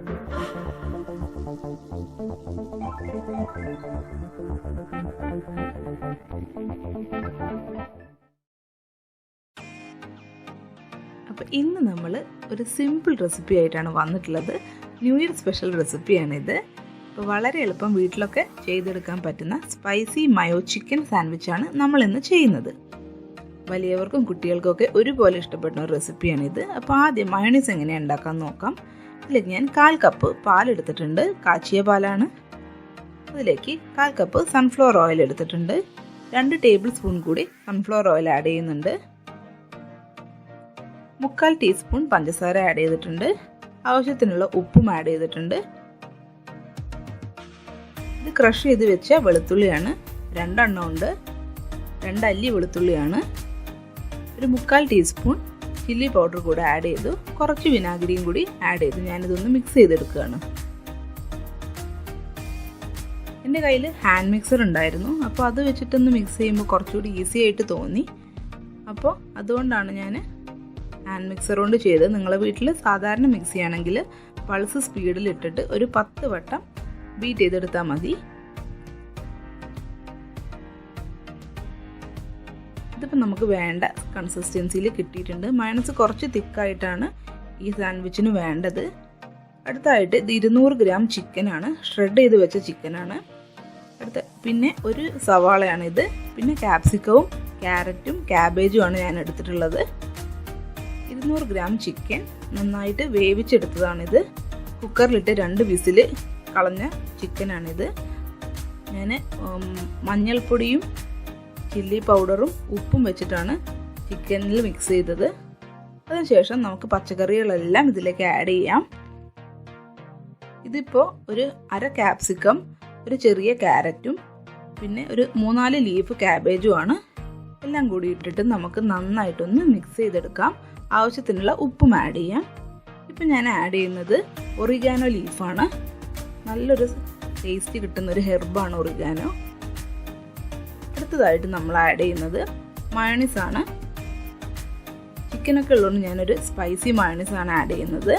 അപ്പോൾ ഇന്ന് നമ്മൾ ഒരു സിമ്പിൾ റെസിപ്പി ആയിട്ടാണ് വന്നിട്ടുള്ളത്. ന്യൂ ഇയർ സ്പെഷ്യൽ റെസിപ്പിയാണിത്. അപ്പോൾ വളരെ എളുപ്പം വീട്ടിലൊക്കെ ചെയ്തെടുക്കാൻ പറ്റുന്ന സ്പൈസി മയോ ചിക്കൻ സാൻഡ്വിച്ചാണ് നമ്മളിന്ന് ചെയ്യുന്നത്. വലിയവർക്കും കുട്ടികൾക്കൊക്കെ ഒരുപോലെ ഇഷ്ടപ്പെടുന്ന ഒരു റെസിപ്പിയാണിത്. അപ്പോൾ ആദ്യം മയോണൈസ് എങ്ങനെയാണ് ഉണ്ടാക്കാൻ നോക്കാം. അതിലേക്ക് ഞാൻ 1/4 കപ്പ് പാലെടുത്തിട്ടുണ്ട്. കാച്ചിയ പാലാണ്. അതിലേക്ക് 1/4 കപ്പ് സൺഫ്ലവർ ഓയിൽ എടുത്തിട്ടുണ്ട്. 2 ടേബിൾ സ്പൂൺ കൂടി സൺഫ്ലവർ ഓയിൽ ആഡ് ചെയ്യുന്നുണ്ട്. 3/4 ടീസ്പൂൺ പഞ്ചസാര ആഡ് ചെയ്തിട്ടുണ്ട്. ആവശ്യത്തിനുള്ള ഉപ്പും ആഡ് ചെയ്തിട്ടുണ്ട്. ഇത് ക്രഷ് ചെയ്ത് വെച്ച വെളുത്തുള്ളിയാണ്. 2 എണ്ണം ഉണ്ട്. 2 അല്ലി വെളുത്തുള്ളിയാണ്. ഒരു 3/4 ടീസ്പൂൺ ചില്ലി പൗഡർ കൂടെ ആഡ് ചെയ്തു. കുറച്ച് വിനാഗിരിയും കൂടി ആഡ് ചെയ്തു ഞാനിതൊന്ന് മിക്സ് ചെയ്തെടുക്കുകയാണ്. എൻ്റെ കയ്യിൽ ഹാൻഡ് മിക്സർ ഉണ്ടായിരുന്നു. അപ്പോൾ അത് വെച്ചിട്ടൊന്ന് മിക്സ് ചെയ്യുമ്പോൾ കുറച്ചുകൂടി ഈസി ആയിട്ട് തോന്നി. അപ്പോൾ അതുകൊണ്ടാണ് ഞാൻ ഹാൻഡ് മിക്സർ കൊണ്ട് ചെയ്ത്. നിങ്ങളെ വീട്ടിൽ സാധാരണ മിക്സി ആണെങ്കിൽ പൾസ് സ്പീഡിൽ ഇട്ടിട്ട് ഒരു 10 വട്ടം ബീറ്റ് ചെയ്തെടുത്താൽ മതി. ഇതിപ്പോൾ നമുക്ക് വേണ്ട കൺസിസ്റ്റൻസിയിൽ കിട്ടിയിട്ടുണ്ട്. മയോണൈസ് കുറച്ച് തിക്കായിട്ടാണ് ഈ സാൻഡ്വിച്ചിന് വേണ്ടത്. അടുത്തായിട്ട് ഇത് 200 ഗ്രാം ചിക്കനാണ്. ഷ്രെഡ് ചെയ്ത് വെച്ച ചിക്കനാണ്. പിന്നെ ഒരു സവാളയാണിത്. പിന്നെ ക്യാപ്സിക്കവും ക്യാരറ്റും ക്യാബേജുമാണ് ഞാൻ എടുത്തിട്ടുള്ളത്. 200 ഗ്രാം ചിക്കൻ നന്നായിട്ട് വേവിച്ചെടുത്തതാണിത്. കുക്കറിലിട്ട് 2 വിസിൽ കളഞ്ഞ ചിക്കനാണിത്. ഞാൻ മഞ്ഞൾപ്പൊടിയും ചില്ലി പൗഡറും ഉപ്പും വെച്ചിട്ടാണ് ചിക്കനിൽ മിക്സ് ചെയ്തത്. അതിനുശേഷം നമുക്ക് പച്ചക്കറികളെല്ലാം ഇതിലേക്ക് ആഡ് ചെയ്യാം. ഇതിപ്പോൾ ഒരു 1/2 ക്യാപ്സിക്കം, ഒരു ചെറിയ ക്യാരറ്റും പിന്നെ ഒരു 3-4 ലീഫ് ക്യാബേജുമാണ്. എല്ലാം കൂടി ഇട്ടിട്ട് നമുക്ക് നന്നായിട്ടൊന്ന് മിക്സ് ചെയ്തെടുക്കാം. ആവശ്യത്തിനുള്ള ഉപ്പും ആഡ് ചെയ്യാം. ഇപ്പം ഞാൻ ആഡ് ചെയ്യുന്നത് ഒറിഗാനോ ലീഫാണ്. നല്ലൊരു ടേസ്റ്റ് കിട്ടുന്നൊരു ഹെർബാണ് ഒറിഗാനോ. അടുത്തതായിട്ട് നമ്മൾ ആഡ് ചെയ്യുന്നത് മയോണൈസാണ്. ചിക്കനൊക്കെ ഉള്ളതുകൊണ്ട് ഞാനൊരു സ്പൈസി മയോണൈസാണ് ആഡ് ചെയ്യുന്നത്.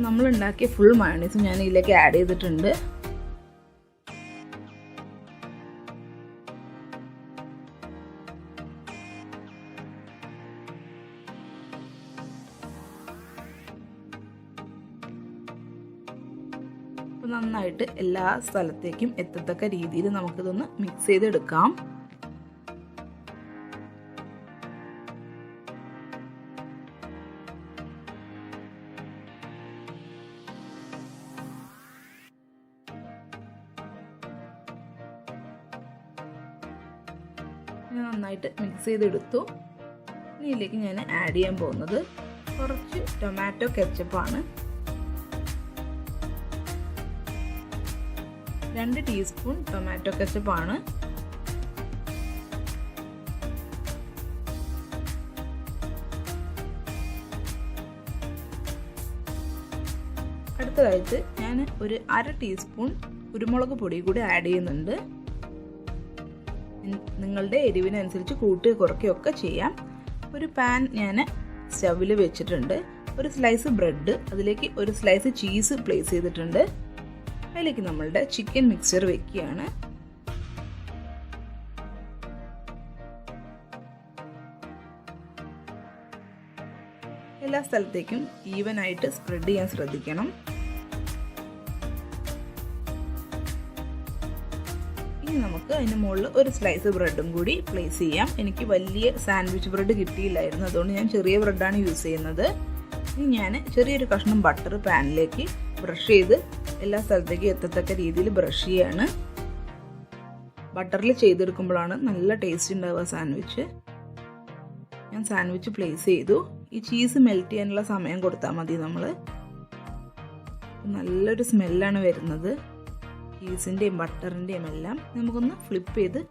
നമ്മൾ ഉണ്ടാക്കിയ ഫുൾ മയോണൈസ് ഞാൻ ഇതിലേക്ക് ആഡ് ചെയ്തിട്ടുണ്ട്. നന്നായിട്ട് എല്ലാ സ്ഥലത്തേക്കും എത്തത്തക്ക രീതിയിൽ നമുക്കിതൊന്ന് മിക്സ് ചെയ്തെടുക്കാം. നന്നായിട്ട് മിക്സ് ചെയ്തെടുത്തു. ഇനി ഇതിലേക്ക് ഞാൻ ആഡ് ചെയ്യാൻ പോകുന്നത് കുറച്ച് ടൊമാറ്റോ കെച്ചപ്പാണ്. 2 ടീസ്പൂൺ ടൊമാറ്റോ കെച്ചപ്പാണ്. അടുത്തതായിട്ട് ഞാൻ ഒരു 1/2 ടീസ്പൂൺ കുരുമുളക് പൊടി കൂടി ആഡ് ചെയ്യുന്നുണ്ട്. നിങ്ങളുടെ എരിവിനനുസരിച്ച് കൂട്ടുകയോ കുറയ്ക്കുകയൊക്കെ ചെയ്യാം. ഒരു പാൻ ഞാൻ സ്റ്റവിൽ വെച്ചിട്ടുണ്ട്. ഒരു സ്ലൈസ് ബ്രെഡ്, അതിലേക്ക് ഒരു സ്ലൈസ് ചീസ് പ്ലേസ് ചെയ്തിട്ടുണ്ട്. അതിലേക്ക് നമ്മളുടെ ചിക്കൻ മിക്സ്ചർ വെക്കുകയാണ്. എല്ലാ സ്ഥലത്തേക്കും ഈവൻ ആയിട്ട് സ്പ്രെഡ് ചെയ്യാൻ ശ്രദ്ധിക്കണം. ഇനി നമുക്ക് അതിന് മുകളിൽ ഒരു സ്ലൈസ് ബ്രെഡും കൂടി പ്ലേസ് ചെയ്യാം. എനിക്ക് വലിയ സാൻഡ്വിച്ച് ബ്രെഡ് കിട്ടിയില്ലായിരുന്നു, അതുകൊണ്ട് ഞാൻ ചെറിയ ബ്രെഡാണ് യൂസ് ചെയ്യുന്നത്. ഇനി ഞാൻ ചെറിയൊരു കഷ്ണം ബട്ടർ പാനിലേക്ക് ബ്രഷ് ചെയ്ത് എല്ലാ സ്ഥലത്തേക്കും എത്തത്തക്ക രീതിയിൽ ബ്രഷ് ചെയ്യാണ്. ബട്ടറിൽ ചെയ്തെടുക്കുമ്പോഴാണ് നല്ല ടേസ്റ്റ് ഉണ്ടാവുക സാൻഡ്വിച്ച്. ഞാൻ സാൻഡ്വിച്ച് പ്ലേസ് ചെയ്തു. ഈ ചീസ് മെൽറ്റ് ചെയ്യാനുള്ള സമയം കൊടുത്താൽ മതി. നമ്മൾ നല്ലൊരു സ്മെല്ലാണ് വരുന്നത്, ചീസിൻ്റെയും ബട്ടറിൻ്റെയും എല്ലാം. നമുക്കൊന്ന് ഫ്ലിപ്പ് ചെയ്ത്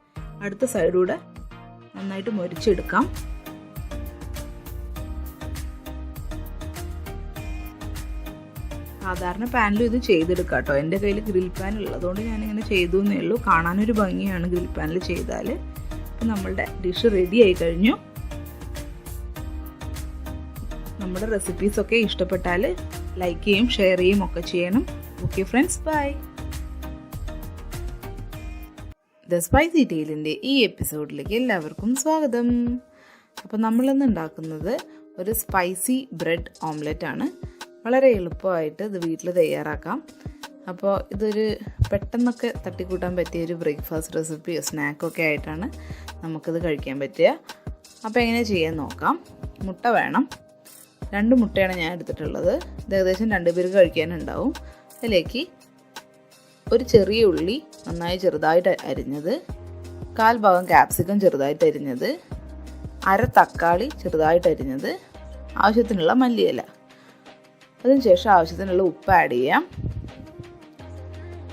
അടുത്ത സൈഡൂടെ നന്നായിട്ട് മൊരിച്ചെടുക്കാം. സാധാരണ പാനിലും ഇത് ചെയ്തെടുക്കാം കേട്ടോ. എൻ്റെ കയ്യിൽ ഗ്രിൽ പാൻ ഉള്ളതുകൊണ്ട് ഞാനിങ്ങനെ ചെയ്തു എന്നേ ഉള്ളൂ. കാണാനൊരു ഭംഗിയാണ് ഗ്രിൽ പാനിൽ ചെയ്താൽ. അപ്പം നമ്മളുടെ ഡിഷ് റെഡി ആയി കഴിഞ്ഞു. നമ്മുടെ റെസിപ്പീസൊക്കെ ഇഷ്ടപ്പെട്ടാൽ ലൈക്ക് ചെയ്യും, ഷെയർ ചെയ്യും ഒക്കെ ചെയ്യണം. Okay friends, bye. The spicy ടെയിലിൻ്റെ ഈ എപ്പിസോഡിലേക്ക് എല്ലാവർക്കും സ്വാഗതം. അപ്പോൾ നമ്മളിന്ന് ഉണ്ടാക്കുന്നത് ഒരു സ്പൈസി ബ്രെഡ് ഓംലെറ്റ് ആണ്. വളരെ എളുപ്പമായിട്ട് ഇത് വീട്ടിൽ തയ്യാറാക്കാം. അപ്പോൾ ഇതൊരു പെട്ടെന്നൊക്കെ തട്ടിക്കൂട്ടാൻ പറ്റിയ ഒരു ബ്രേക്ക്ഫാസ്റ്റ് റെസിപ്പിയോ സ്നാക്കൊക്കെ ആയിട്ടാണ് നമുക്കിത് കഴിക്കാൻ പറ്റുക. അപ്പോൾ എങ്ങനെ ചെയ്യാൻ നോക്കാം. മുട്ട വേണം. 2 മുട്ടയാണ് ഞാൻ എടുത്തിട്ടുള്ളത്. ഇത് ഏകദേശം 2 പേർക്ക് കഴിക്കാനുണ്ടാവും. അതിലേക്ക് ഒരു ചെറിയ ഉള്ളി നന്നായി ചെറുതായിട്ട് അരിഞ്ഞത്, 1/4 ഭാഗം ക്യാപ്സിക്കം ചെറുതായിട്ട് അരിഞ്ഞത്, 1/2 തക്കാളി ചെറുതായിട്ട് അരിഞ്ഞത്, ആവശ്യത്തിനുള്ള മല്ലിയില. അതിനുശേഷം ആവശ്യത്തിനുള്ള ഉപ്പ് ആഡ് ചെയ്യാം.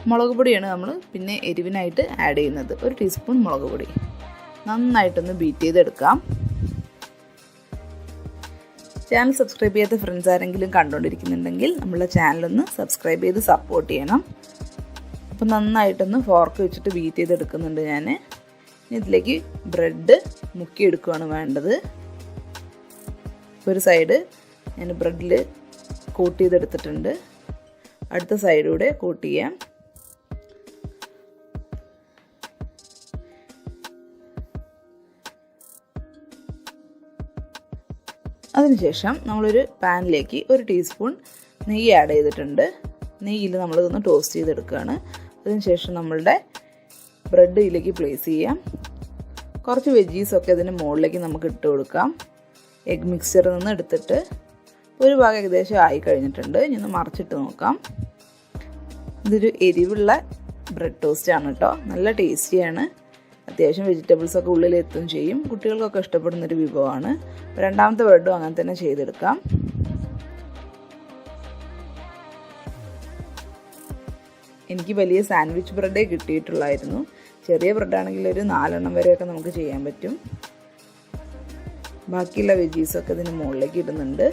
മുളക് പൊടിയാണ് നമ്മൾ പിന്നെ എരിവിനായിട്ട് ആഡ് ചെയ്യുന്നത്. 1 ടീസ്പൂൺ മുളക് പൊടി. നന്നായിട്ടൊന്ന് ബീറ്റ് ചെയ്തെടുക്കാം. ചാനൽ സബ്സ്ക്രൈബ് ചെയ്യാത്ത ഫ്രണ്ട്സ് ആരെങ്കിലും കണ്ടുകൊണ്ടിരിക്കുന്നുണ്ടെങ്കിൽ നമ്മളുടെ ചാനലൊന്ന് സബ്സ്ക്രൈബ് ചെയ്ത് സപ്പോർട്ട് ചെയ്യണം. അപ്പോൾ നന്നായിട്ടൊന്ന് ഫോർക്ക് വെച്ചിട്ട് ബീറ്റ് ചെയ്തെടുക്കുന്നുണ്ട് ഞാൻ. ഇനി ഇതിലേക്ക് ബ്രെഡ് മുക്കിയെടുക്കുകയാണ് വേണ്ടത്. ഒരു സൈഡ് ഞാൻ ബ്രെഡിൽ കോട്ട് ചെയ്തെടുത്തിട്ടുണ്ട്. അടുത്ത സൈഡിലൂടെ കോട്ട് ചെയ്യാം. അതിനുശേഷം നമ്മളൊരു പാനിലേക്ക് 1 ടീസ്പൂൺ നെയ്യ് ആഡ് ചെയ്തിട്ടുണ്ട്. നെയ്യിൽ നമ്മളിതൊന്ന് ടോസ്റ്റ് ചെയ്തെടുക്കുകയാണ്. അതിനുശേഷം നമ്മളുടെ ബ്രെഡ് ഇതിലേക്ക് പ്ലേസ് ചെയ്യാം. കുറച്ച് വെജീസൊക്കെ അതിന് മുകളിലേക്ക് നമുക്ക് ഇട്ട് കൊടുക്കാം. എഗ് മിക്സ്ചറിൽ നിന്ന് എടുത്തിട്ട് ഒരു ഭാഗം ഏകദേശം ആയി കഴിഞ്ഞിട്ടുണ്ട്. ഇനി ഒന്ന് മറിച്ചിട്ട് നോക്കാം. ഇതൊരു എരിവുള്ള ബ്രെഡ് ടോസ്റ്റ് ആണ് കേട്ടോ. നല്ല ടേസ്റ്റിയാണ്. അത്യാവശ്യം വെജിറ്റബിൾസൊക്കെ ഉള്ളിലെത്തും ചെയ്യും. കുട്ടികൾക്കൊക്കെ ഇഷ്ടപ്പെടുന്നൊരു വിഭവമാണ്. രണ്ടാമത്തെ ബ്രെഡും അങ്ങനെ തന്നെ ചെയ്തെടുക്കാം. എനിക്ക് വലിയ സാൻഡ്വിച്ച് ബ്രെഡേ കിട്ടിയിട്ടുള്ളായിരുന്നു. ചെറിയ ബ്രെഡാണെങ്കിൽ ഒരു 4 എണ്ണം വരെയൊക്കെ നമുക്ക് ചെയ്യാൻ പറ്റും. ബാക്കിയുള്ള വെജീസൊക്കെ ഇതിന് മുകളിലേക്ക് ഇടുന്നുണ്ട്.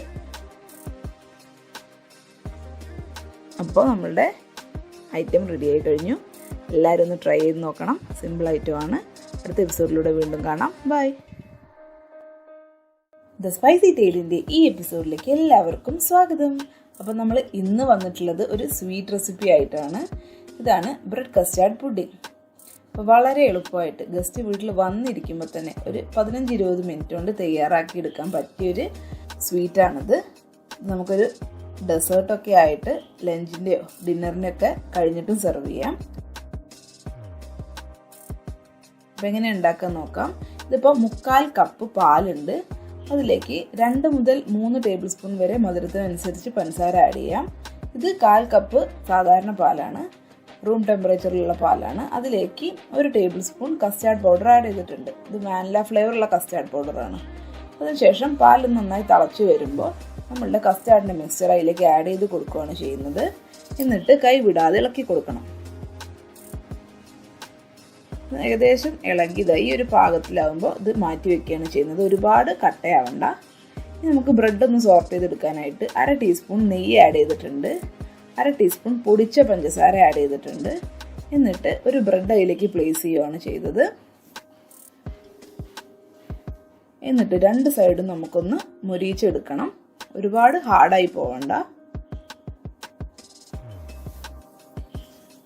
അപ്പോൾ നമ്മളുടെ ഐറ്റം റെഡി ആയി കഴിഞ്ഞു. എല്ലാവരും ഒന്ന് ട്രൈ ചെയ്ത് നോക്കണം. സിമ്പിൾ ഐറ്റമാണ്. അടുത്ത എപ്പിസോഡിലൂടെ വീണ്ടും കാണാം. ബൈ. ദ സ്പൈസി ടെയിലിൻ്റെ ഈ എപ്പിസോഡിലേക്ക് എല്ലാവർക്കും സ്വാഗതം. അപ്പോൾ നമ്മൾ ഇന്ന് വന്നിട്ടുള്ളത് ഒരു സ്വീറ്റ് റെസിപ്പി ആയിട്ടാണ്. ഇതാണ് ബ്രെഡ് കസ്റ്റാർഡ് പുഡിംഗ്. അപ്പോൾ വളരെ എളുപ്പമായിട്ട് ഗസ്റ്റ് വീട്ടിൽ വന്നിരിക്കുമ്പോൾ തന്നെ ഒരു 15-20 മിനിറ്റ് കൊണ്ട് തയ്യാറാക്കി എടുക്കാൻ പറ്റിയൊരു സ്വീറ്റാണിത്. നമുക്കൊരു ഡെസേർട്ടൊക്കെ ആയിട്ട് ലഞ്ചിൻ്റെയോ ഡിന്നറിൻ്റെയൊക്കെ കഴിഞ്ഞിട്ടും സെർവ് ചെയ്യാം. അപ്പോൾ എങ്ങനെ ഉണ്ടാക്കാൻ നോക്കാം. ഇതിപ്പോൾ 1/4 കപ്പ് പാലുണ്ട്. അതിലേക്ക് 2 മുതൽ 3 ടേബിൾ സ്പൂൺ വരെ മധുരത്തിനനുസരിച്ച് പഞ്ചസാര ആഡ് ചെയ്യാം. ഇത് 1/4 കപ്പ് സാധാരണ പാലാണ്, റൂം ടെമ്പറേച്ചറിലുള്ള പാലാണ്. അതിലേക്ക് 1 table spoon custard powder add ചെയ്തിട്ടുണ്ട്. ഇത് വാനില ഫ്ലേവറുള്ള കസ്റ്റാർഡ് പൗഡറാണ്. അതിനുശേഷം പാൽ നന്നായി തിളച്ച് വരുമ്പോൾ നമ്മളുടെ കസ്റ്റാർഡിൻ്റെ മിക്സ്ചർ അതിലേക്ക് ആഡ് ചെയ്ത് കൊടുക്കുകയാണ് ചെയ്യുന്നത്. എന്നിട്ട് കൈ വിടാതെ ഇളക്കി കൊടുക്കണം. ഏകദേശം ഇളകിയതായി ഒരു പാകത്തിലാവുമ്പോൾ ഇത് മാറ്റി വെക്കുകയാണ് ചെയ്യുന്നത്. ഒരുപാട് കട്ടയാവണ്ട. ഇനി നമുക്ക് ബ്രെഡ് ഒന്ന് സോർട്ട് ചെയ്തെടുക്കാനായിട്ട് 1/2 ടീസ്പൂൺ നെയ്യ് ആഡ് ചെയ്തിട്ടുണ്ട്. 1/2 ടീസ്പൂൺ പൊടിച്ച പഞ്ചസാര ആഡ് ചെയ്തിട്ടുണ്ട്. എന്നിട്ട് ഒരു ബ്രെഡ് അതിലേക്ക് പ്ലേസ് ചെയ്യുകയാണ് ചെയ്തത്. എന്നിട്ട് 2 സൈഡും നമുക്കൊന്ന് മൊരിയിച്ചെടുക്കണം. ഒരുപാട് ഹാർഡായി പോവണ്ട.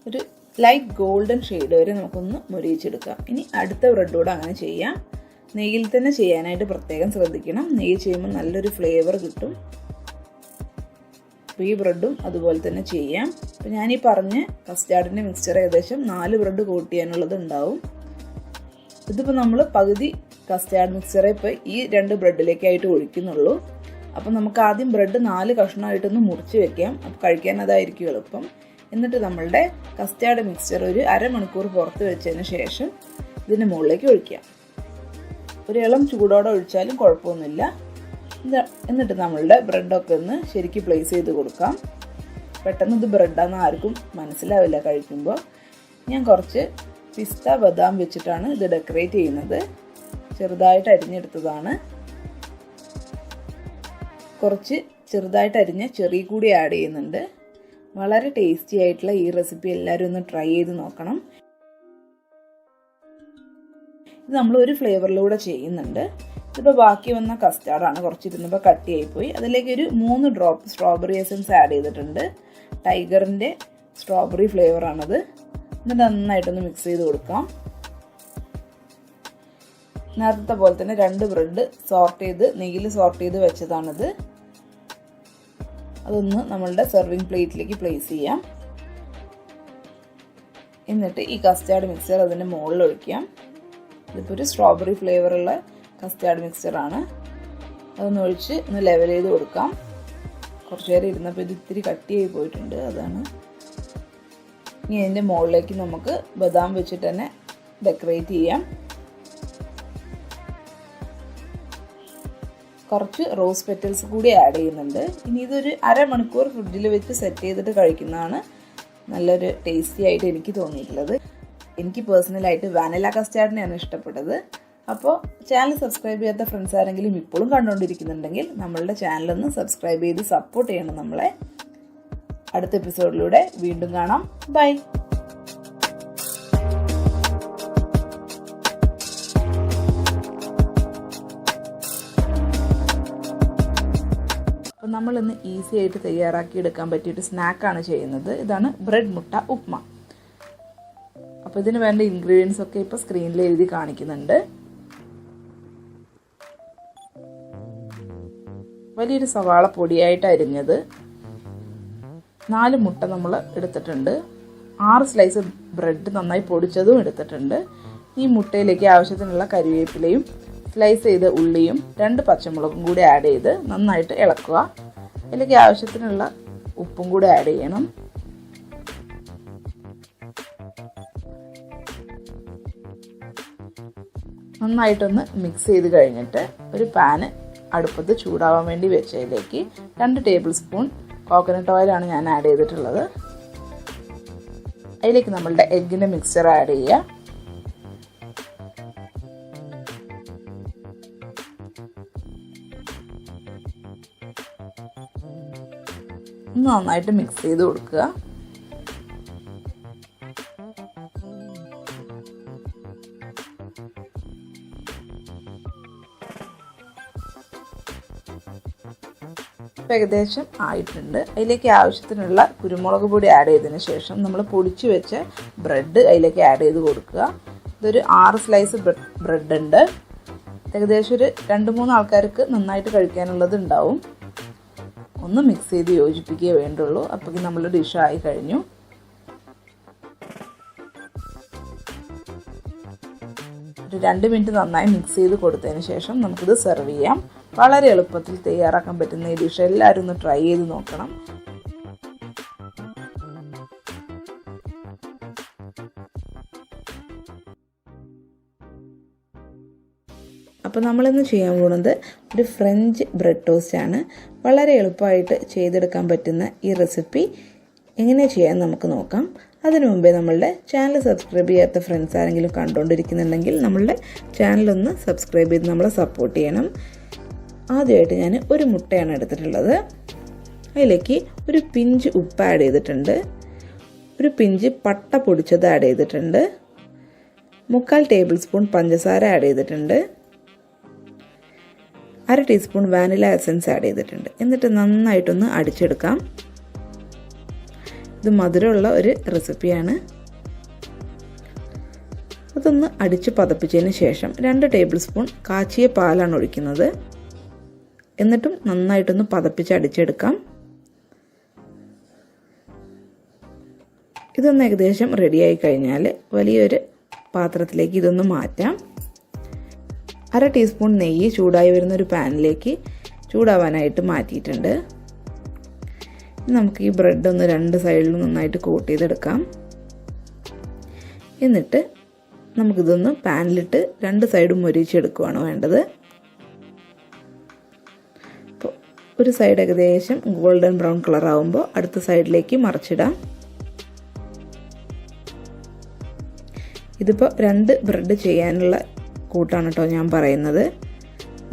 ഒരു ലൈറ്റ് ഗോൾഡൻ ഷെയ്ഡ് വരെ നമുക്കൊന്ന് മൊരിയിച്ചെടുക്കാം. ഇനി അടുത്ത ബ്രെഡ് കൂടെ അങ്ങനെ ചെയ്യാം. നെയ്യിൽ തന്നെ ചെയ്യാനായിട്ട് പ്രത്യേകം ശ്രദ്ധിക്കണം. നെയ്യ് ചെയ്യുമ്പോൾ നല്ലൊരു ഫ്ലേവർ കിട്ടും. അപ്പോൾ ഈ ബ്രെഡും അതുപോലെ തന്നെ ചെയ്യാം. അപ്പോൾ ഞാനീ പറഞ്ഞ കസ്റ്റാർഡിൻ്റെ മിക്സ്ചർ ഏകദേശം 4 ബ്രെഡ് കോട്ട് ചെയ്യാനുള്ളത് ഉണ്ടാവും. ഇതിപ്പോൾ നമ്മൾ പകുതി കസ്റ്റാർഡ് മിക്സ്ചറെ ഇപ്പോൾ ഈ 2 ബ്രെഡിലേക്കായിട്ട് ഒഴിക്കുന്നുള്ളൂ. അപ്പോൾ നമുക്ക് ആദ്യം ബ്രെഡ് 4 കഷ്ണമായിട്ടൊന്ന് മുറിച്ച് വെക്കാം. അപ്പോൾ കഴിക്കാൻ അതായിരിക്കും എളുപ്പം. എന്നിട്ട് നമ്മളുടെ കസ്റ്റാർഡ് മിക്സ്ചർ ഒരു 1/2 മണിക്കൂർ പുറത്ത് വെച്ചതിന് ശേഷം ഇതിന് മുകളിലേക്ക് ഒഴിക്കാം. ഒരു ഇളം ചൂടോടെ ഒഴിച്ചാലും കുഴപ്പമൊന്നുമില്ല. എന്നിട്ട് നമ്മളുടെ ബ്രെഡൊക്കെ ഒന്ന് ശരിക്കും പ്ലേസ് ചെയ്ത് കൊടുക്കാം. പെട്ടെന്ന് ഇത് ബ്രെഡാണെന്ന് ആർക്കും മനസ്സിലാവില്ല കഴിക്കുമ്പോൾ. ഞാൻ കുറച്ച് പിസ്ത ബദാം വെച്ചിട്ടാണ് ഇത് ഡെക്കറേറ്റ് ചെയ്യുന്നത്. ചെറുതായിട്ട് അരിഞ്ഞെടുത്തതാണ്. കുറച്ച് ചെറുതായിട്ട് അരിഞ്ഞ ചെറി കൂടി ആഡ് ചെയ്യുന്നുണ്ട്. വളരെ ടേസ്റ്റി ആയിട്ടുള്ള ഈ റെസിപ്പി എല്ലാവരും ഒന്ന് ട്രൈ ചെയ്ത് നോക്കണം. ഇത് നമ്മൾ ഒരു ഫ്ലേവറിലൂടെ ചെയ്യുന്നുണ്ട്. ഇതിപ്പോൾ ബാക്കി വന്ന കസ്റ്റാർഡാണ്, കുറച്ചിരുന്നപ്പോൾ കട്ടിയായിപ്പോയി. അതിലേക്ക് ഒരു 3 ഡ്രോപ്പ് സ്ട്രോബെറി എസൻസ് ആഡ് ചെയ്തിട്ടുണ്ട്. ടൈഗറിൻ്റെ സ്ട്രോബെറി ഫ്ലേവറാണത്. എന്നിട്ട് നന്നായിട്ടൊന്ന് മിക്സ് ചെയ്ത് കൊടുക്കാം. നേരത്തെ പോലെ തന്നെ 2 ബ്രെഡ് നെയ്യിൽ സോർട്ട് ചെയ്ത് വെച്ചതാണിത്. അതൊന്ന് നമ്മളുടെ സെർവിങ് പ്ലേറ്റിലേക്ക് പ്ലേസ് ചെയ്യാം. എന്നിട്ട് ഈ കസ്റ്റാർഡ് മിക്സ്ചർ അതിൻ്റെ മുകളിൽ ഒഴിക്കാം. ഇതിപ്പോൾ ഒരു സ്ട്രോബെറി ഫ്ലേവറുള്ള കസ്റ്റാർഡ് മിക്സ്ചറാണ്. അതൊന്ന് ഒഴിച്ച് ഒന്ന് ലെവൽ ചെയ്ത് കൊടുക്കാം. കുറച്ച് നേരം ഇരുന്നപ്പോൾ ഇത് ഇത്തിരി കട്ടിയായി പോയിട്ടുണ്ട്, അതാണ്. ഇനി അതിൻ്റെ മുകളിലേക്ക് നമുക്ക് ബദാം വെച്ചിട്ട് തന്നെ ഡെക്കറേറ്റ് ചെയ്യാം. കുറച്ച് റോസ് പെറ്റൽസ് കൂടി ആഡ് ചെയ്യുന്നുണ്ട്. ഇനി ഇതൊരു അരമണിക്കൂർ ഫ്രിഡ്ജിൽ വെച്ച് സെറ്റ് ചെയ്തിട്ട് കഴിക്കുന്നതാണ് നല്ലൊരു ടേസ്റ്റി ആയിട്ട് എനിക്ക് തോന്നിയിട്ടുള്ളത്. എനിക്ക് പേഴ്സണലായിട്ട് വാനില കസ്റ്റാർഡിനെയാണ് ഇഷ്ടപ്പെട്ടത്. അപ്പോൾ ചാനൽ സബ്സ്ക്രൈബ് ചെയ്യാത്ത ഫ്രണ്ട്സ് ആരെങ്കിലും ഇപ്പോഴും കണ്ടുകൊണ്ടിരിക്കുന്നുണ്ടെങ്കിൽ നമ്മളുടെ ചാനലൊന്ന് സബ്സ്ക്രൈബ് ചെയ്ത് സപ്പോർട്ട് ചെയ്യണം നമ്മളെ. അടുത്ത എപ്പിസോഡിലൂടെ വീണ്ടും കാണാം. ബൈ. അപ്പോൾ നമ്മളിന്ന് ഈസി ആയിട്ട് തയ്യാറാക്കി എടുക്കാൻ പറ്റിയൊരു സ്നാക്കാണ് ചെയ്യുന്നത്. ഇതാണ് ബ്രെഡ് മുട്ട ഉപ്മ. അപ്പോൾ ഇതിന് വേണ്ട ഇൻഗ്രീഡിയൻസ് ഒക്കെ ഇപ്പോൾ സ്ക്രീനിൽ എഴുതി കാണിക്കുന്നുണ്ട്. വലിയൊരു സവാള പൊടിയായിട്ട് അരിഞ്ഞത്, 4 മുട്ട നമ്മൾ എടുത്തിട്ടുണ്ട്, 6 സ്ലൈസ് ബ്രെഡ് നന്നായി പൊടിച്ചതും എടുത്തിട്ടുണ്ട്. ഈ മുട്ടയിലേക്ക് ആവശ്യത്തിനുള്ള കരിവേപ്പിലയും സ്ലൈസ് ചെയ്ത ഉള്ളിയും 2 പച്ചമുളകും കൂടി ആഡ് ചെയ്ത് നന്നായിട്ട് ഇളക്കുക. ഇതിലേക്ക് ആവശ്യത്തിനുള്ള ഉപ്പും കൂടി ആഡ് ചെയ്യണം. നന്നായിട്ടൊന്ന് മിക്സ് ചെയ്ത് കഴിഞ്ഞിട്ട് ഒരു പാന് അടുപ്പത്ത് ചൂടാവാൻ വേണ്ടി വെച്ചതിലേക്ക് 2 ടേബിൾ സ്പൂൺ കോക്കനട്ട് ഓയിലാണ് ഞാൻ ആഡ് ചെയ്തിട്ടുള്ളത്. അതിലേക്ക് നമ്മളുടെ എഗ്ഗിൻ്റെ മിക്സ്ചർ ആഡ് ചെയ്യുക. നന്നായിട്ട് മിക്സ് ചെയ്ത് കൊടുക്കുക. ഏകദേശം ആയിട്ടുണ്ട്. അതിലേക്ക് ആവശ്യത്തിനുള്ള കുരുമുളക് പൊടി ആഡ് ചെയ്തതിന് ശേഷം നമ്മൾ പൊടിച്ചു വെച്ച ബ്രെഡ് അതിലേക്ക് ആഡ് ചെയ്ത് കൊടുക്കുക. ഇതൊരു 6 സ്ലൈസ് ബ്രെഡ് ഉണ്ട്. ഏകദേശം ഒരു 2-3 ആൾക്കാർക്ക് നന്നായിട്ട് കഴിക്കാനുള്ളത് ഉണ്ടാവും. ഒന്ന് മിക്സ് ചെയ്ത് യോജിപ്പിക്കുകയേ വേണ്ടുള്ളൂ. അപ്പോഴേക്കും നമ്മൾ ഡിഷായി കഴിഞ്ഞു. ഒരു 2 മിനിറ്റ് നന്നായി മിക്സ് ചെയ്ത് കൊടുത്തതിന് ശേഷം നമുക്കിത് സെർവ് ചെയ്യാം. വളരെ എളുപ്പത്തിൽ തയ്യാറാക്കാൻ പറ്റുന്ന ഈ ഡിഷ് എല്ലാവരും ഒന്ന് ട്രൈ ചെയ്ത് നോക്കണം. അപ്പോൾ നമ്മളിന്ന് ചെയ്യാൻ പോകുന്നത് ഒരു ഫ്രഞ്ച് ബ്രെഡ് ടോസ്റ്റ് ആണ്. വളരെ എളുപ്പമായിട്ട് ചെയ്തെടുക്കാൻ പറ്റുന്ന ഈ റെസിപ്പി എങ്ങനെ ചെയ്യാൻ നമുക്ക് നോക്കാം. അതിനു മുമ്പേ നമ്മളുടെ ചാനൽ സബ്സ്ക്രൈബ് ചെയ്യാത്ത ഫ്രണ്ട്സ് ആരെങ്കിലും കണ്ടുകൊണ്ടിരിക്കുന്നുണ്ടെങ്കിൽ നമ്മളുടെ ചാനലൊന്ന് സബ്സ്ക്രൈബ് ചെയ്ത് നമ്മളെ സപ്പോർട്ട് ചെയ്യണം. ആദ്യമായിട്ട് ഞാൻ ഒരു മുട്ടയാണ് എടുത്തിട്ടുള്ളത്. അതിലേക്ക് ഒരു പിഞ്ച് ഉപ്പ് ആഡ് ചെയ്തിട്ടുണ്ട്. ഒരു പിഞ്ച് പട്ട പൊടിച്ചത് ആഡ് ചെയ്തിട്ടുണ്ട്. 3/4 ടേബിൾ സ്പൂൺ പഞ്ചസാര ആഡ് ചെയ്തിട്ടുണ്ട്. 1/2 ടീസ്പൂൺ വാനില എസൻസ് ആഡ് ചെയ്തിട്ടുണ്ട്. എന്നിട്ട് നന്നായിട്ടൊന്ന് അടിച്ചെടുക്കാം. ഇത് മധുരമുള്ള ഒരു റെസിപ്പിയാണ്. അതൊന്ന് അടിച്ച് പതപ്പിച്ചതിന് ശേഷം 2 ടേബിൾ സ്പൂൺ കാച്ചിയ പാലാണ് ഒഴിക്കുന്നത്. എന്നിട്ടും നന്നായിട്ടൊന്ന് പതപ്പിച്ച് അടിച്ചെടുക്കാം. ഇതൊന്ന് ഏകദേശം റെഡിയായി കഴിഞ്ഞാൽ വലിയൊരു പാത്രത്തിലേക്ക് ഇതൊന്ന് മാറ്റാം. 1/2 ടീസ്പൂൺ നെയ്യ് ചൂടായി വരുന്നൊരു പാനിലേക്ക് ചൂടാവാനായിട്ട് മാറ്റിയിട്ടുണ്ട്. നമുക്ക് ഈ ബ്രെഡ് ഒന്ന് 2 സൈഡിലും നന്നായിട്ട് കോട്ട് ചെയ്തെടുക്കാം. എന്നിട്ട് നമുക്കിതൊന്ന് പാനിലിട്ട് 2 സൈഡും മൊരിച്ചെടുക്കുകയാണ് വേണ്ടത്. അപ്പോൾ ഒരു സൈഡ് ഏകദേശം ഗോൾഡൻ ബ്രൗൺ കളർ ആകുമ്പോൾ അടുത്ത സൈഡിലേക്ക് മറിച്ചിടാം. ഇതിപ്പോൾ 2 ബ്രെഡ് ചെയ്യാനുള്ള കൂട്ടാണ് കേട്ടോ ഞാൻ പറയുന്നത്.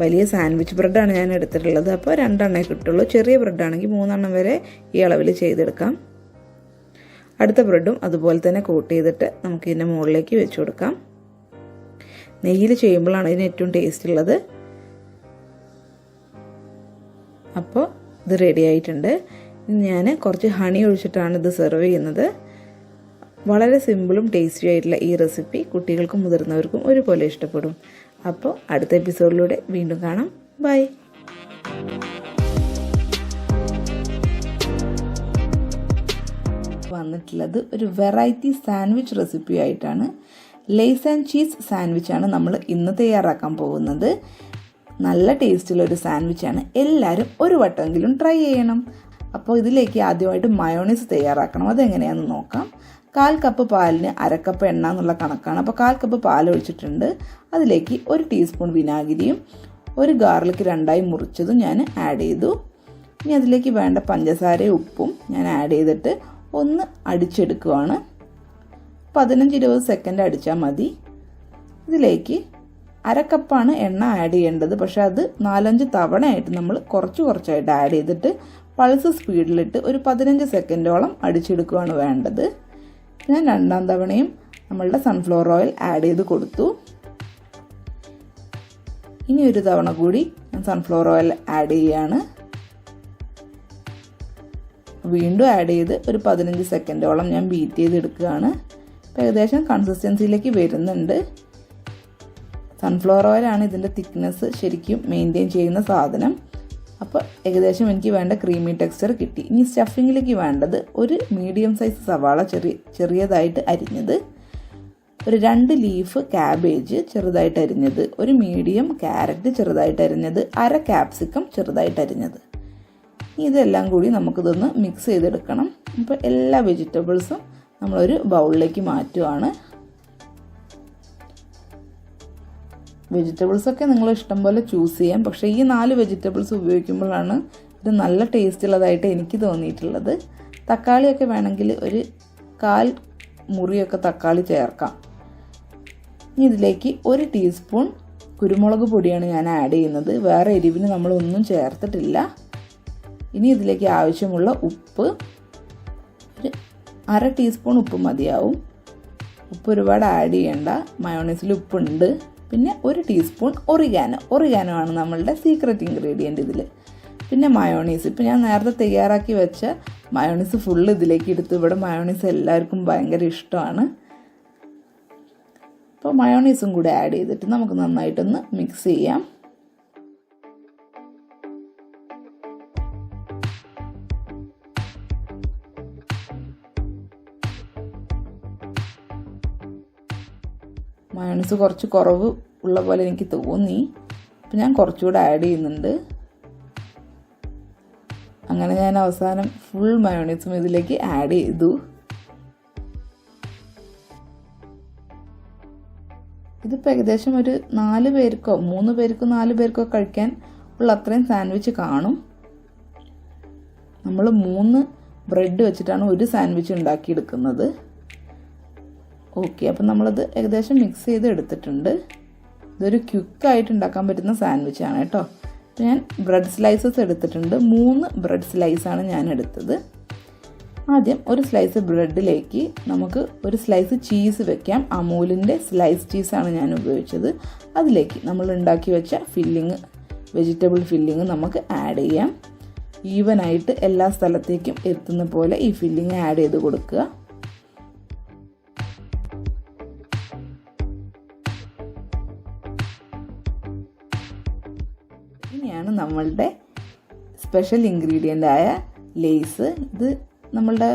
വലിയ സാൻഡ്വിച്ച് ബ്രെഡാണ് ഞാൻ എടുത്തിട്ടുള്ളത്. അപ്പോൾ 2 എണ്ണേ കിട്ടുള്ളൂ. ചെറിയ ബ്രെഡാണെങ്കിൽ 3 എണ്ണം വരെ ഈ അളവിൽ ചെയ്തെടുക്കാം. അടുത്ത ബ്രെഡും അതുപോലെ തന്നെ കോട്ട് ചെയ്തിട്ട് നമുക്ക് ഇതിൻ്റെ മുകളിലേക്ക് വെച്ച് കൊടുക്കാം. നെയ്യിൽ ചെയ്യുമ്പോഴാണ് ഇതിന് ഏറ്റവും ടേസ്റ്റ് ഉള്ളത്. അപ്പോൾ ഇത് റെഡി ആയിട്ടുണ്ട്. ഞാൻ കുറച്ച് ഹണി ഒഴിച്ചിട്ടാണ് ഇത് സെർവ് ചെയ്യുന്നത്. വളരെ സിമ്പിളും ടേസ്റ്റി ആയിട്ടുള്ള ഈ റെസിപ്പി കുട്ടികൾക്കും മുതിർന്നവർക്കും ഒരുപോലെ ഇഷ്ടപ്പെടും. അപ്പോൾ അടുത്ത എപ്പിസോഡിലൂടെ വീണ്ടും കാണാം. ബൈ. വന്നിട്ടുള്ളത് ഒരു വെറൈറ്റി സാൻഡ്വിച്ച് റെസിപ്പി ആയിട്ടാണ്. ലേസ് ആൻഡ് ചീസ് സാൻഡ്വിച്ചാണ് നമ്മൾ ഇന്ന് തയ്യാറാക്കാൻ പോകുന്നത്. നല്ല ടേസ്റ്റുള്ളൊരു സാൻഡ്വിച്ചാണ്. എല്ലാവരും ഒരു വട്ടമെങ്കിലും ട്രൈ ചെയ്യണം. അപ്പോൾ ഇതിലേക്ക് ആദ്യമായിട്ട് മയോണൈസ് തയ്യാറാക്കണം. അതെങ്ങനെയാണെന്ന് നോക്കാം. 1/4 കപ്പ് പാലിന് 1/2 കപ്പ് എണ്ണ എന്നുള്ള കണക്കാണ്. അപ്പോൾ 1/4 കപ്പ് പാൽ ഒഴിച്ചിട്ടുണ്ട്. അതിലേക്ക് 1 ടീസ്പൂൺ വിനാഗിരിയും 1 ഗാർലിക് 2ആയി മുറിച്ചതും ഞാൻ ആഡ് ചെയ്തു. ഇനി അതിലേക്ക് വേണ്ട പഞ്ചസാരയും ഉപ്പും ഞാൻ ആഡ് ചെയ്തിട്ട് ഒന്ന് അടിച്ചെടുക്കുകയാണ്. 15-20 സെക്കൻഡ് അടിച്ചാൽ മതി. ഇതിലേക്ക് 1/2 കപ്പാണ് എണ്ണ ആഡ് ചെയ്യേണ്ടത്. പക്ഷെ അത് 4-5 തവണയായിട്ട് നമ്മൾ കുറച്ചായിട്ട് ആഡ് ചെയ്തിട്ട് പൾസ് സ്പീഡിലിട്ട് ഒരു 15 സെക്കൻഡോളം അടിച്ചെടുക്കുകയാണ് വേണ്ടത്. ഞാൻ 2ാം തവണയും നമ്മളുടെ സൺഫ്ലവർ ഓയിൽ ആഡ് ചെയ്ത് കൊടുത്തു. ഇനി ഒരു തവണ കൂടി ഞാൻ സൺഫ്ലവർ ഓയിൽ ആഡ് ചെയ്യുകയാണ്. വീണ്ടും ആഡ് ചെയ്ത് ഒരു 15 സെക്കൻഡോളം ഞാൻ ബീറ്റ് ചെയ്തെടുക്കുകയാണ്. ഏകദേശം കൺസിസ്റ്റൻസിയിലേക്ക് വരുന്നുണ്ട്. സൺഫ്ലവർ ഓയിലാണ് ഇതിൻ്റെ തിക്നെസ് ശരിക്കും മെയിൻറ്റെയിൻ ചെയ്യുന്ന സാധനം. അപ്പോൾ ഏകദേശം എനിക്ക് വേണ്ട ക്രീമി ടെക്സ്ചർ കിട്ടി. ഇനി സ്റ്റഫിങ്ങിലേക്ക് വേണ്ടത് ഒരു മീഡിയം സൈസ് സവാള ചെറിയതായിട്ട് അരിഞ്ഞത്, ഒരു 2 ലീഫ് ക്യാബേജ് ചെറുതായിട്ട് അരിഞ്ഞത്, ഒരു മീഡിയം ക്യാരറ്റ് ചെറുതായിട്ട് അരിഞ്ഞത്, 1/2 ക്യാപ്സിക്കം ചെറുതായിട്ട് അരിഞ്ഞത്. ഇതെല്ലാം കൂടി നമുക്കിതൊന്ന് മിക്സ് ചെയ്തെടുക്കണം. അപ്പോൾ എല്ലാ വെജിറ്റബിൾസും നമ്മളൊരു ബൗളിലേക്ക് മാറ്റുകയാണ്. വെജിറ്റബിൾസൊക്കെ നിങ്ങൾ ഇഷ്ടം പോലെ ചൂസ് ചെയ്യാം. പക്ഷേ ഈ 4 വെജിറ്റബിൾസ് ഉപയോഗിക്കുമ്പോഴാണ് ഇത് നല്ല ടേസ്റ്റ് ഉള്ളതായിട്ട് എനിക്ക് തോന്നിയിട്ടുള്ളത്. തക്കാളിയൊക്കെ വേണമെങ്കിൽ ഒരു 1/4 മുറിയൊക്കെ തക്കാളി ചേർക്കാം. ഇനി ഇതിലേക്ക് 1 ടീസ്പൂൺ കുരുമുളക് പൊടിയാണ് ഞാൻ ആഡ് ചെയ്യുന്നത്. വേറെ എരിവിന് നമ്മളൊന്നും ചേർത്തിട്ടില്ല. ഇനി ഇതിലേക്ക് ആവശ്യമുള്ള ഉപ്പ്, ഒരു 1/2 ടീസ്പൂൺ ഉപ്പ് മതിയാവും. ഉപ്പ് ഒരുപാട് ആഡ് ചെയ്യേണ്ട, മയോണൈസിൽ ഉപ്പുണ്ട്. പിന്നെ 1 ടീസ്പൂൺ ഒറിഗാനോ ആണ് നമ്മളുടെ സീക്രട്ട് ഇൻഗ്രീഡിയൻറ്റ് ഇതിൽ. പിന്നെ മയോണൈസ്, ഇപ്പോൾ ഞാൻ നേരത്തെ തയ്യാറാക്കി വെച്ച മയോണൈസ് ഫുള്ള് ഇതിലേക്ക് എടുത്തു. ഇവിടെ മയോണൈസ് എല്ലാവർക്കും ഭയങ്കര ഇഷ്ടമാണ്. അപ്പോൾ മയോണൈസും കൂടെ ആഡ് ചെയ്തിട്ട് നമുക്ക് നന്നായിട്ടൊന്ന് മിക്സ് ചെയ്യാം. മയോണൈസ് കുറച്ച് കുറവ് ഉള്ള പോലെ എനിക്ക് തോന്നി. അപ്പം ഞാൻ കുറച്ചുകൂടെ ആഡ് ചെയ്യുന്നുണ്ട്. അങ്ങനെ ഞാൻ അവസാനം ഫുൾ മയോണൈസും ഇതിലേക്ക് ആഡ് ചെയ്തു. ഇതിപ്പോൾ ഏകദേശം ഒരു 4 പേർക്കോ 3 പേർക്കോ 4 പേർക്കോ കഴിക്കാൻ ഉള്ള അത്രയും സാൻഡ്വിച്ച് കാണും. നമ്മൾ 3 ബ്രെഡ് വെച്ചിട്ടാണ് ഒരു സാൻഡ്വിച്ച് ഉണ്ടാക്കിയെടുക്കുന്നത്. ഓക്കെ, അപ്പം നമ്മളത് ഏകദേശം മിക്സ് ചെയ്ത് എടുത്തിട്ടുണ്ട്. ഇതൊരു ക്വിക്കായിട്ട് ഉണ്ടാക്കാൻ പറ്റുന്ന സാൻഡ്വിച്ചാണ് കേട്ടോ. അപ്പം ഞാൻ ബ്രെഡ് സ്ലൈസസ് എടുത്തിട്ടുണ്ട്. 3 ബ്രെഡ് സ്ലൈസാണ് ഞാൻ എടുത്തത്. ആദ്യം ഒരു സ്ലൈസ് ബ്രെഡിലേക്ക് നമുക്ക് ഒരു സ്ലൈസ് ചീസ് വെക്കാം. അമൂലിൻ്റെ സ്ലൈസ് ചീസാണ് ഞാൻ ഉപയോഗിച്ചത്. അതിലേക്ക് നമ്മൾ ഉണ്ടാക്കി വെച്ച വെജിറ്റബിൾ ഫില്ലിങ് നമുക്ക് ആഡ് ചെയ്യാം. ഈവനായിട്ട് എല്ലാ സ്ഥലത്തേക്കും എത്തുന്ന പോലെ ഈ ഫില്ലിങ് ആഡ് ചെയ്ത് കൊടുക്കുക. ഇനിയാണ് നമ്മളുടെ സ്പെഷ്യൽ ഇൻഗ്രീഡിയൻ്റ് ആയ ലേസ്. ഇത് നമ്മളുടെ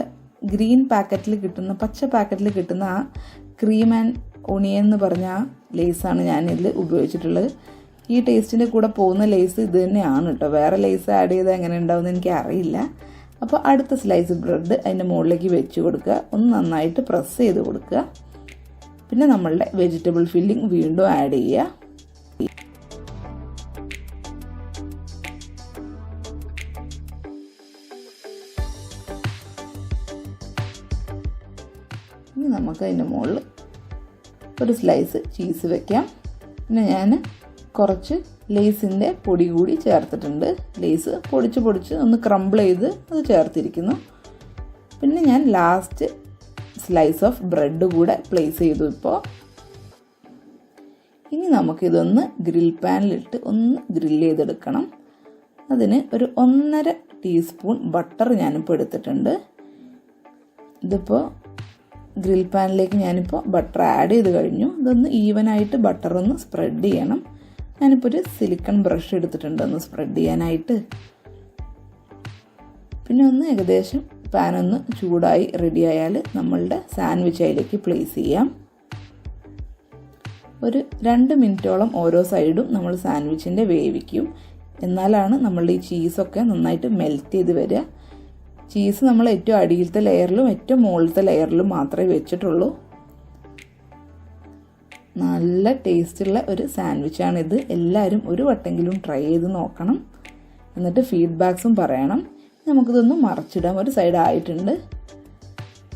ഗ്രീൻ പാക്കറ്റിൽ കിട്ടുന്ന, പച്ച പാക്കറ്റിൽ കിട്ടുന്ന ആ ക്രീം ആൻഡ് ഒണിയൻ എന്ന് പറഞ്ഞ ആ ലേസാണ് ഞാൻ ഇതിൽ ഉപയോഗിച്ചിട്ടുള്ളത്. ഈ ടേസ്റ്റിൻ്റെ കൂടെ പോകുന്ന ലേസ് ഇത് തന്നെയാണ് കേട്ടോ. വേറെ ലേസ് ആഡ് ചെയ്താൽ എങ്ങനെ ഉണ്ടാവുമെന്ന് എനിക്ക് അറിയില്ല. അപ്പോൾ അടുത്ത സ്ലൈസ് ബ്രെഡ് അതിൻ്റെ മുകളിലേക്ക് വെച്ച് കൊടുക്കുക. ഒന്ന് നന്നായിട്ട് പ്രസ് ചെയ്ത് കൊടുക്കുക. പിന്നെ നമ്മളുടെ വെജിറ്റബിൾ ഫില്ലിംഗ് വീണ്ടും ആഡ് ചെയ്യുക. ഇനി നമുക്ക് അതിൻ്റെ മുകളിൽ ഒരു സ്ലൈസ് ചീസ് വെക്കാം. പിന്നെ ഞാൻ കുറച്ച് ലേസിൻ്റെ പൊടി കൂടി ചേർത്തിട്ടുണ്ട്. ലേസ് പൊടിച്ച് ഒന്ന് ക്രംബിൾ ചെയ്ത് അത് ചേർത്തിരിക്കുന്നു. പിന്നെ ഞാൻ ലാസ്റ്റ് സ്ലൈസ് ഓഫ് ബ്രെഡ് കൂടെ പ്ലേസ് ചെയ്തു. ഇപ്പോൾ ഇനി നമുക്കിതൊന്ന് ഗ്രിൽ പാനിലിട്ട് ഒന്ന് ഗ്രിൽ ചെയ്തെടുക്കണം. അതിന് ഒരു 1.5 ടീസ്പൂൺ ബട്ടർ ഞാനിപ്പോൾ എടുത്തിട്ടുണ്ട്. ഇതിപ്പോൾ ഗ്രിൽ പാനിലേക്ക് ഞാനിപ്പോൾ ബട്ടർ ആഡ് ചെയ്ത് കഴിഞ്ഞു. ഇതൊന്ന് ഈവനായിട്ട് ബട്ടർ ഒന്ന് സ്പ്രെഡ് ചെയ്യണം. ഞാനിപ്പോൾ ഒരു സിലിക്കൺ ബ്രഷ് എടുത്തിട്ടുണ്ട് ഒന്ന് സ്പ്രെഡ് ചെയ്യാനായിട്ട്. പിന്നെ ഒന്ന് ഏകദേശം പാനൊന്ന് ചൂടായി റെഡി ആയാൽ നമ്മളുടെ സാൻഡ്വിച്ച് അതിലേക്ക് പ്ലേസ് ചെയ്യാം. ഒരു 2 മിനിറ്റോളം ഓരോ സൈഡും നമ്മൾ സാൻഡ്വിച്ചിൻ്റെ വേവിക്കും. എന്നാലാണ് നമ്മളുടെ ഈ ചീസൊക്കെ നന്നായിട്ട് മെൽറ്റ് ചെയ്ത് വരിക. ചീസ് നമ്മൾ ഏറ്റവും അടിയിലത്തെ ലെയറിലും ഏറ്റവും മുകളിലത്തെ ലെയറിലും മാത്രമേ വെച്ചിട്ടുള്ളൂ. നല്ല ടേസ്റ്റുള്ള ഒരു സാൻഡ്വിച്ചാണിത്. എല്ലാവരും ഒരു വട്ടെങ്കിലും ട്രൈ ചെയ്ത് നോക്കണം. എന്നിട്ട് ഫീഡ്ബാക്സും പറയണം. നമുക്കിതൊന്ന് മറച്ചിടാം. ഒരു സൈഡ് ആയിട്ടുണ്ട്.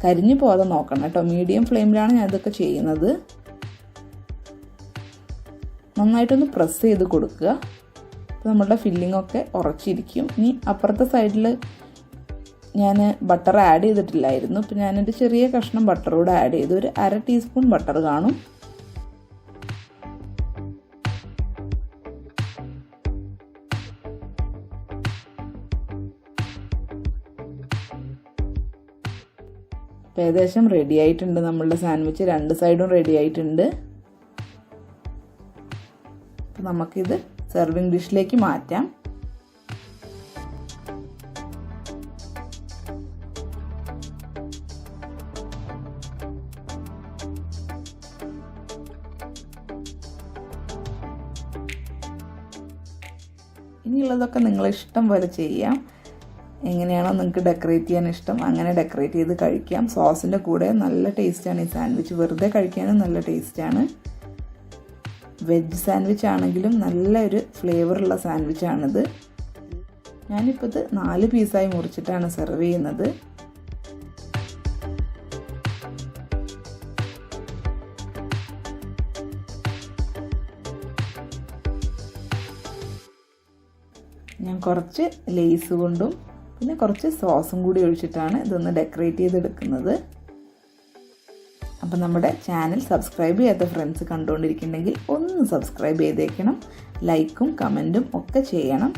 കരിഞ്ഞു പോകാതെ നോക്കണം കേട്ടോ. മീഡിയം ഫ്ലെയിമിലാണ് ഞാൻ ഇതൊക്കെ ചെയ്യുന്നത്. നന്നായിട്ടൊന്ന് പ്രസ് ചെയ്ത് കൊടുക്കുക. അപ്പോൾ നമ്മളുടെ ഫില്ലിങ്ങൊക്കെ ഉറച്ചിരിക്കും. ഇനി അപ്പുറത്തെ സൈഡിൽ ഞാൻ ബട്ടർ ആഡ് ചെയ്തിട്ടില്ലായിരുന്നു. അപ്പോൾ ഞാനൊരു ചെറിയ കഷ്ണം ബട്ടർ കൂടെ ആഡ് ചെയ്തു. ഒരു 1/2 ടീസ്പൂൺ ബട്ടർ കാണും. അപ്പോൾ ഏകദേശം റെഡി ആയിട്ടുണ്ട് നമ്മളുടെ സാൻഡ്വിച്ച്. 2 സൈഡും റെഡി ആയിട്ടുണ്ട്. അപ്പോൾ നമുക്കിത് സെർവിങ് ഡിഷിലേക്ക് മാറ്റാം. ഇനിയുള്ളതൊക്കെ നിങ്ങളെ ഇഷ്ടം പോലെ ചെയ്യാം. എങ്ങനെയാണോ നിങ്ങൾക്ക് ഡെക്കറേറ്റ് ചെയ്യാൻ ഇഷ്ടം അങ്ങനെ ഡെക്കറേറ്റ് ചെയ്ത് കഴിക്കാം. സോസിൻ്റെ കൂടെ നല്ല ടേസ്റ്റാണ് ഈ സാൻഡ്വിച്ച്. വെറുതെ കഴിക്കാനും നല്ല ടേസ്റ്റാണ്. വെജ് സാൻഡ്വിച്ച് ആണെങ്കിലും നല്ലൊരു ഫ്ലേവറുള്ള സാൻഡ്വിച്ചാണിത്. ഞാനിപ്പോൾ ഇത് 4 പീസായി മുറിച്ചിട്ടാണ് സെർവ് ചെയ്യുന്നത്. ഞാൻ കുറച്ച് ലേസ് കൊണ്ടും പിന്നെ കുറച്ച് സോസും കൂടി ഒഴിച്ചിട്ടാണ് ഇതൊന്ന് ഡെക്കറേറ്റ് ചെയ്തെടുക്കുന്നത്. അപ്പം നമ്മുടെ ചാനൽ സബ്സ്ക്രൈബ് ചെയ്യാത്ത ഫ്രണ്ട്സ് കണ്ടുകൊണ്ടിരിക്കുന്നുണ്ടെങ്കിൽ ഒന്ന് സബ്സ്ക്രൈബ് ചെയ്തേക്കണം. ലൈക്കും കമൻറ്റും ഒക്കെ ചെയ്യണം.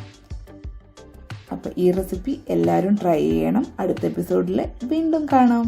അപ്പോൾ ഈ റെസിപ്പി എല്ലാവരും ട്രൈ ചെയ്യണം. അടുത്ത എപ്പിസോഡിൽ വീണ്ടും കാണാം.